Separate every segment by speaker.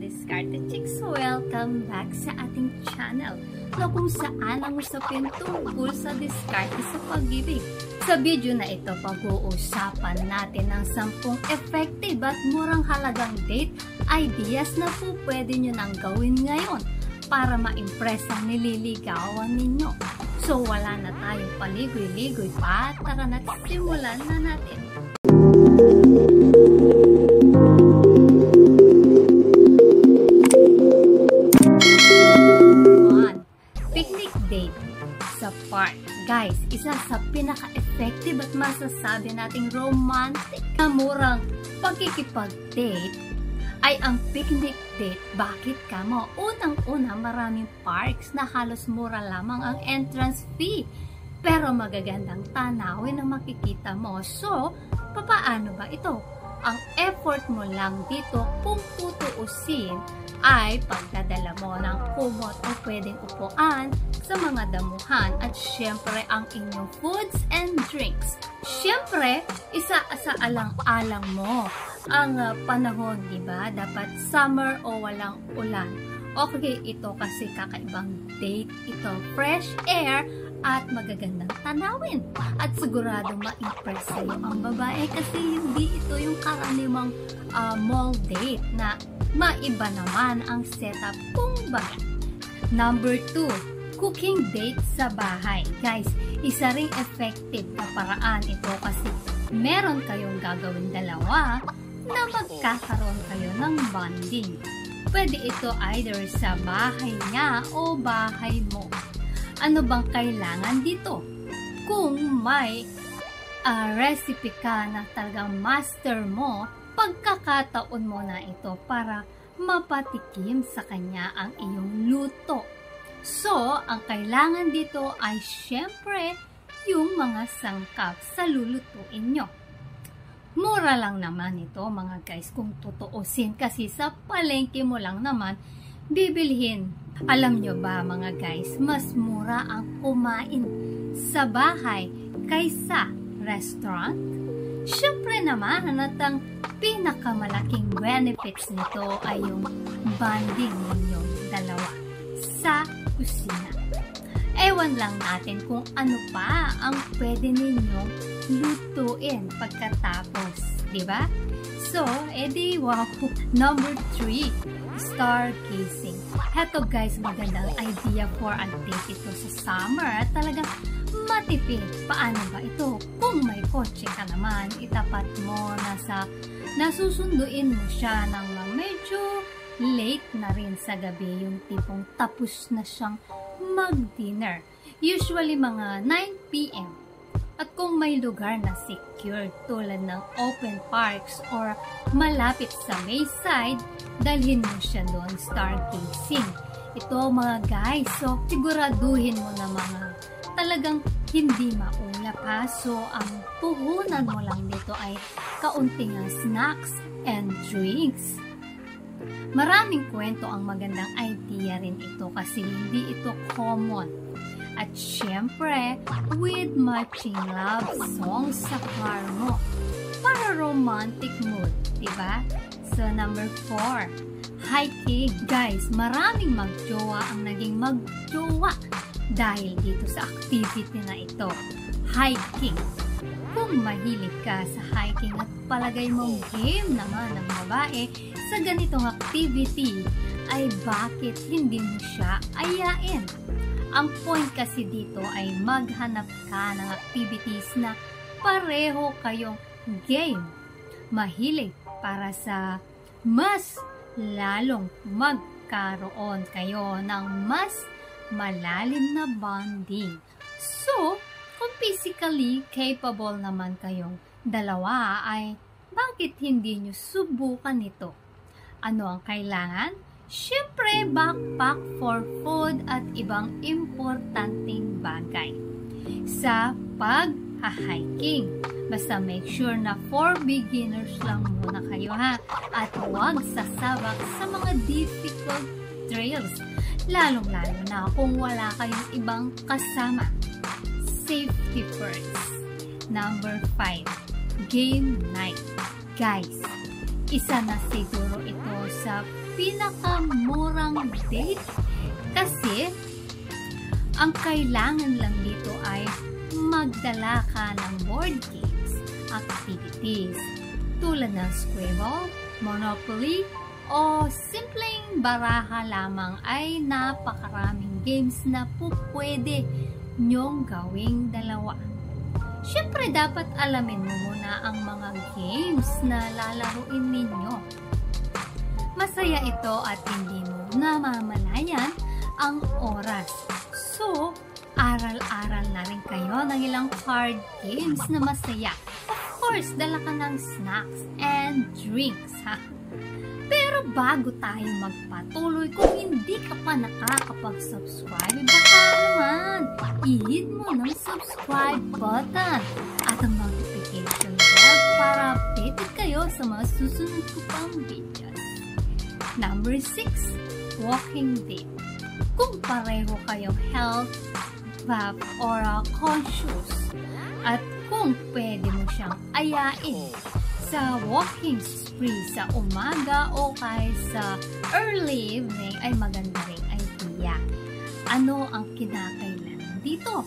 Speaker 1: Diskarte Chicks! Welcome back sa ating channel na kung saan ang usapin tungkol sa diskarte sa pag-ibig. Sa video na ito, pag-uusapan natin ang 10 effective at murang halagang date ideas na po pwede nyo nang gawin ngayon para ma-impress ang nililigawan ninyo. So wala na tayong paligoy-ligoy pa, tara na simulan na natin. Picnic date sa park. Guys, isa sa pinaka-effective at masasabi nating romantic na murang pagkikipag-date ay ang picnic date. Bakit ka mo? Unang-una, maraming parks na halos mura lamang ang entrance fee. Pero magagandang tanawin ang makikita mo. So, papaano ba ito? Ang effort mo lang dito kung tutuusin ay pagdadala mo ng kumot o pwedeng upuan sa mga damuhan at syempre ang inyong foods and drinks. Syempre, isa sa alang-alang mo ang panahon, diba? Dapat summer o walang ulan. Okay, ito kasi kakaibang date ito. Fresh air at magagandang tanawin. At sigurado ma-impress sa'yo ang babae kasi hindi ito yung karaniwang mall date na maiba naman ang setup kung bakit. Number 2, cooking date sa bahay. Guys, isa ring effective na paraan ito kasi meron kayong gagawin dalawa na magkakaroon kayo ng bonding. Pwede ito either sa bahay niya o bahay mo. Ano bang kailangan dito? Kung may recipe ka na talagang master mo, pagkakataon mo na ito para mapatikim sa kanya ang iyong luto. So, ang kailangan dito ay syempre yung mga sangkap sa lulutuin nyo. Mura lang naman ito mga guys kung tutuusin kasi sa palengke mo lang naman bibilhin. Alam nyo ba mga guys, mas mura ang kumain sa bahay kaysa restaurant? Syempre naman, at ang pinakamalaking benefits nito ay yung bonding ninyong dalawa sa kusina. Ewan lang natin kung ano pa ang pwede ninyong lutuin pagkatapos, di ba? So, edi wow. Number 3, stargazing. Heto guys, magandang idea for a date ito sa summer at talagang matipid. Paano ba ito? Kung may kotse ka naman, itapat mo na sa nasusunduin mo siya ng medyo late na rin sa gabi, yung tipong tapos na siyang mag-dinner. Usually mga 9 PM. At kung may lugar na secure tulad ng open parks or malapit sa Bayside, dalhin mo siya doon stargazing. Ito mga guys, so siguraduhin mo na mga talagang hindi maulap ha. So ang puhunan mo lang dito ay kaunting snacks and drinks. Maraming kwento ang magandang idea rin ito kasi hindi ito common. At syempre, with matching love songs sa car mo para romantic mood, diba? So, number 4, hiking. Guys, maraming magjowa ang naging magjowa dahil dito sa activity na ito, hiking. Kung mahilig ka sa hiking at palagay mong game naman ng babae sa ganitong activity, ay bakit hindi mo siya ayain? Ang point kasi dito ay maghanap ka ng activities na pareho kayong game, mahilig para sa mas lalong magkaroon kayo ng mas malalim na bonding. So, kung physically capable naman kayong dalawa ay bakit hindi nyo subukan ito? Ano ang kailangan? Syempre, backpack for food at ibang importanteng bagay sa pag-hiking. Basta make sure na for beginners lang muna kayo ha. At huwag sasabak sa mga difficult trails. Lalong-lalo na kung wala kayong ibang kasama. Safety first. Number 5, game night. Guys, isa na siguro ito sa pinakamurang date kasi ang kailangan lang dito ay magdala ka ng board games, activities, tulad ng Scrabble, Monopoly, o simpleng baraha lamang ay napakaraming games na pwede nyong gawing dalawa. Siyempre, dapat alamin mo muna ang mga games na lalaruin ninyo. Masaya ito at hindi mo namamalayan ang oras. So, aral-aral na rin kayo ng ilang card games na masaya. Of course, dala ka ng snacks and drinks, ha? Pero bago tayo magpatuloy, kung hindi ka pa nakakapag-subscribe, baka naman i-hit mo ng subscribe button at ang notification bell para updated kayo sa mga susunod ko pang videos. Number 6, walking date. Kung pareho kayong health buff or conscious at kung pwede mo siyang ayain sa walking spree sa umaga o kahit sa early evening ay maganda ring idea. Ano ang kinakailangan dito?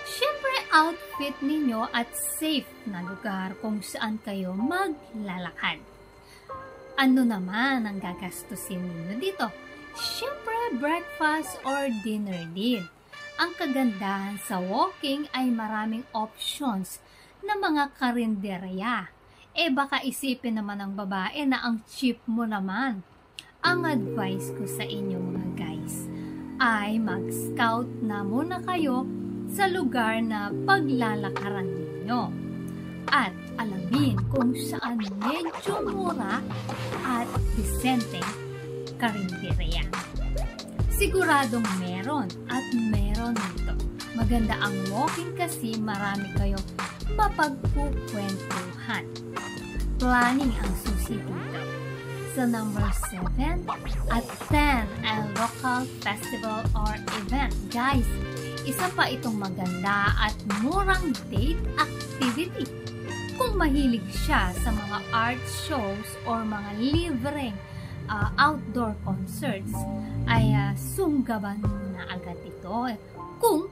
Speaker 1: Siyempre, outfit ninyo at safe na lugar kung saan kayo maglalakad. Ano naman ang gagastusin ninyo dito? Siyempre, breakfast or dinner din. Ang kagandahan sa walking ay maraming options na mga karinderya. Baka isipin naman ng babae na ang cheap mo naman. Ang advice ko sa inyo mga guys ay mag-scout na muna kayo sa lugar na paglalakaran ninyo. At alamin kung saan medyo mura at disenteng karinderya. Siguradong meron at meron nito. Maganda ang walking kasi marami kayong mapagkukwentuhan. Planning ang susi dito. Sa number 7, attend a local festival or event. Guys, isa pa itong maganda at murang date activity. Kung mahilig siya sa mga art shows or mga libreng outdoor concerts, ay sunggaban mo na agad ito. Kung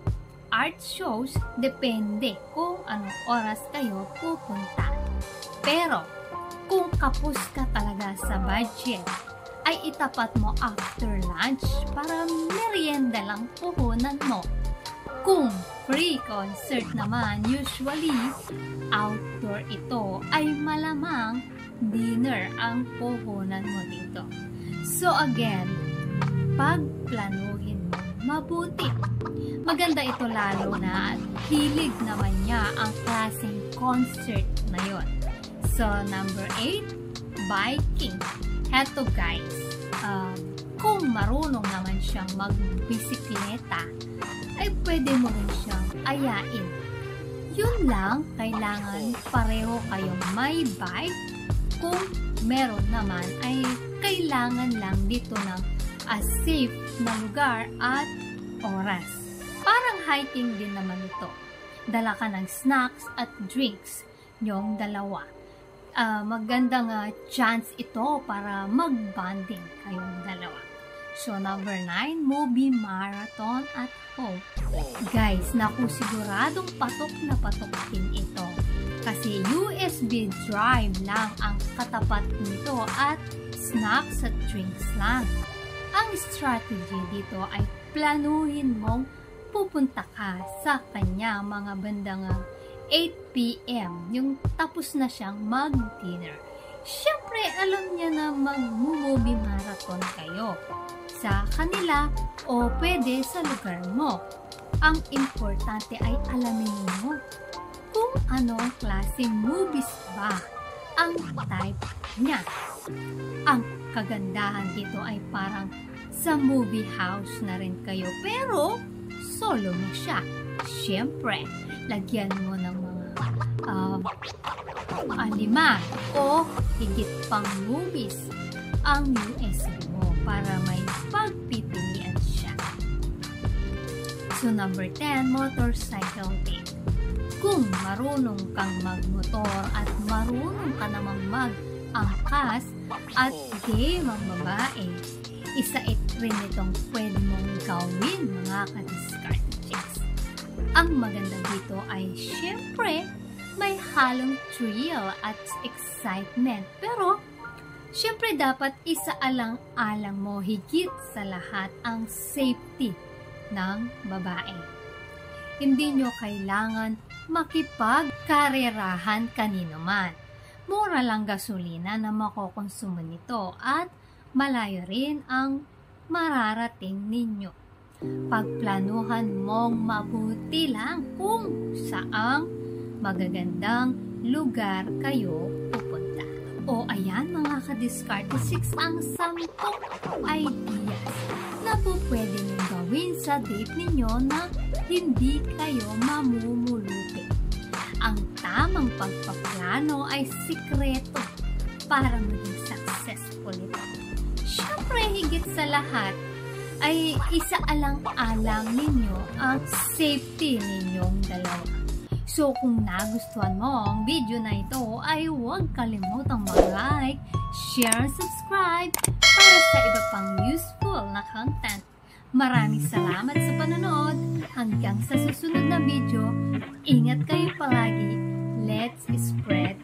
Speaker 1: art shows, depende kung anong oras kayo pupunta. Pero, kung kapos ka talaga sa budget, ay itapat mo after lunch para merienda lang puhunan mo. Kung free concert naman, usually outdoor ito, ay malamang dinner ang puhunan mo dito. So again, pagplanuhin mo mabuti. Maganda ito lalo na hilig naman niya ang klaseng concert na yon. So number 8, biking. Heto guys, kung marunong naman siyang magbisikleta, ay pwede mo rin siyang ayain. Yun lang, kailangan pareho kayong may bike. Kung meron naman, ay kailangan lang dito ng safe na lugar at oras. Parang hiking din naman ito. Dala ka ng snacks at drinks, yung dalawa. Magandang chance ito para mag-bonding kayong dalawa. So, number 9, movie marathon at home. Guys, naku, siguradong patok na patok din ito. Kasi USB drive lang ang katapat nito at snacks at drinks lang. Ang strategy dito ay planuhin mong pupunta ka sa kanya mga bandang 8 p.m. yung tapos na siyang mag-dinner. Siyempre, alam niya na mag-movie marathon kayo sa kanila o pwede sa lugar mo. Ang importante ay alamin mo kung anong klaseng movies ba ang type niya. Ang kagandahan dito ay parang sa movie house na rin kayo pero solo mo siya. Siyempre, lagyan mo ng mga 5 o higit pang movies ang USB mo para may pagpipilian siya. So number 10, motorcycle date. Kung marunong kang magmotor at marunong ka namang mag angkas at game ang babae. Isa rin itong pwede mong gawin mga ka-discard chicks. Ang maganda dito ay syempre may halong thrill at excitement. Pero syempre dapat isaalang-alang mo higit sa lahat ang safety ng babae. Hindi nyo kailangan makipagkarerahan kanino man. Mura lang gasolina na makokonsumo nito at malayo rin ang mararating ninyo. Pagplanuhan mong mabuti lang kung saang magagandang lugar kayo pupunta. O ayan mga ka-discard 6 ang 10 ideas na po pwede nyo gawin sa date ninyo na hindi kayo mamumuluti. Ang tamang pagpaplano ay sikreto para maging successful ito. Syempre, higit sa lahat, ay isaalang-alang ninyo ang safety ninyong dalawa. So, kung nagustuhan mo ang video na ito, ay huwag kalimutang mag-like, share, subscribe para sa iba pang useful na content. Maraming salamat sa panonood. Hanggang sa susunod na video, ingat kayo palagi. Let's spread